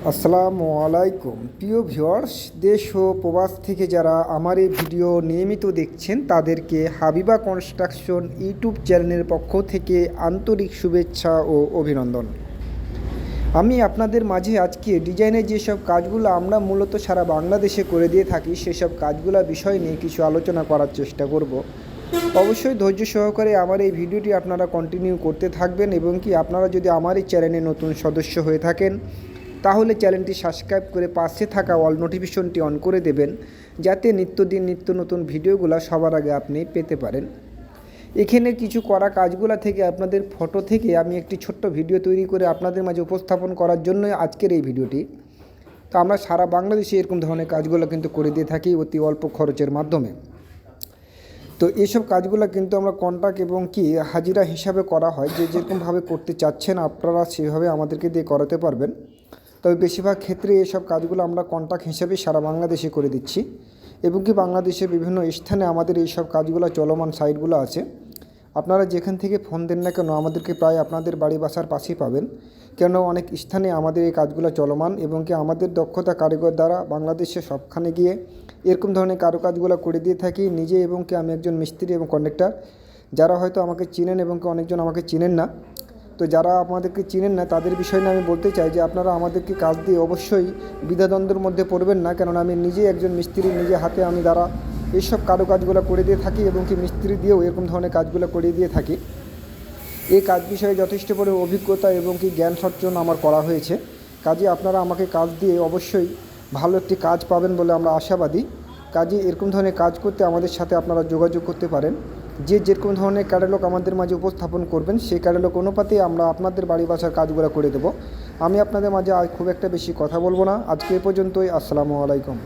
আসসালামু আলাইকুম প্রিয় ভিউয়ার্স, দেশ ও প্রবাস থেকে যারা আমার এই ভিডিও নিয়মিত দেখছেন তাদেরকে হাবিবা কনস্ট্রাকশন ইউটিউব চ্যানেলের পক্ষ থেকে আন্তরিক শুভেচ্ছা ও অভিনন্দন। আমি আপনাদের মাঝে আজকে ডিজাইনের যেসব কাজগুলো আমরা মূলত সারা বাংলাদেশে করে দিয়ে থাকি সেসব কাজগুলো বিষয় নিয়ে কিছু আলোচনা করার চেষ্টা করব। অবশ্যই ধৈর্য সহকারে আমার এই ভিডিওটি আপনারা কন্টিনিউ করতে থাকবেন এবং কি আপনারা যদি আমার এই চ্যানেলে নতুন সদস্য হয়ে থাকেন তাহলে চ্যানেলটি সাবস্ক্রাইব করে পাশে থাকা অল নোটিফিকেশনটি অন করে দেবেন, যাতে নিত্যদিন নিত্য নতুন ভিডিওগুলো সবার আগে আপনি পেতে পারেন। এখানে কিছু করা কাজগুলো থেকে আপনাদের ফটো থেকে আমি একটি ছোট্ট ভিডিও তৈরি করে আপনাদের মাঝে উপস্থাপন করার জন্য আজকের এই ভিডিওটি। তো আমরা সারা বাংলাদেশে এরকম ধরনের কাজগুলো কিন্তু করে দিয়ে থাকি অতি অল্প খরচের মাধ্যমে। তো এইসব কাজগুলো কিন্তু আমরা কন্ট্রাক্ট এবং কি হাজিরা হিসাবে করা হয়, যে যেরকমভাবে করতে চাচ্ছেন আপনারা সেভাবে আমাদেরকে দিয়ে করাতে পারবেন। তবে বেশিরভাগ ক্ষেত্রে এসব কাজগুলো আমরা কন্ট্রাক্ট হিসাবে সারা বাংলাদেশে করে দিচ্ছি এবং কি বাংলাদেশের বিভিন্ন স্থানে আমাদের এইসব কাজগুলো চলমান সাইটগুলো আছে। আপনারা যেখান থেকে ফোন দেন না কেন আমাদেরকে প্রায় আপনাদের বাড়ি বাসার পাশেই পাবেন, কেন অনেক স্থানে আমাদের এই কাজগুলো চলমান এবং কি আমাদের দক্ষতা কারিগর দ্বারা বাংলাদেশে সবখানে গিয়ে এরকম ধরনের কারুকাজগুলো করে দিয়ে থাকি নিজে, এবং কি আমি একজন মিস্ত্রি এবং কন্ট্রাক্টর। যারা হয়তো আমাকে চিনেন এবং কি অনেকজন আমাকে চিনেন না, তো যারা আমাদেরকে চিনেন না তাদের বিষয় নিয়ে আমি বলতে চাই যে আপনারা আমাদেরকে কাজ দিয়ে অবশ্যই দ্বিধাদ্বন্দ্বের মধ্যে পড়বেন না, কেননা আমি নিজেই একজন মিস্ত্রি, নিজে হাতে আমি দ্বারা এইসব কারুকাজগুলো করে দিয়ে থাকি এবং কি মিস্ত্রি দিয়েও এরকম ধরনের কাজগুলো করে দিয়ে থাকি। এই কাজ বিষয়ে যথেষ্ট করে অভিজ্ঞতা এবং কি জ্ঞান অর্জন আমার করা হয়েছে। কাজে আপনারা আমাকে কাজ দিয়ে অবশ্যই ভালো একটি কাজ পাবেন বলে আমরা আশাবাদী। কাজে এরকম ধরনের কাজ করতে আমাদের সাথে আপনারা যোগাযোগ করতে পারেন। যে যেরকম ধরনের ক্যাটালগ আমাদের মাঝে উপস্থাপন করবেন সেই ক্যাটালগ অনুপাতে আমরা আপনাদের বাড়ি বাসার কাজগুলো করে দেব। আমি আপনাদের মাঝে আজ খুব একটা বেশি কথা বলবো না, আজকে এ পর্যন্তই। আসসালামু আলাইকুম।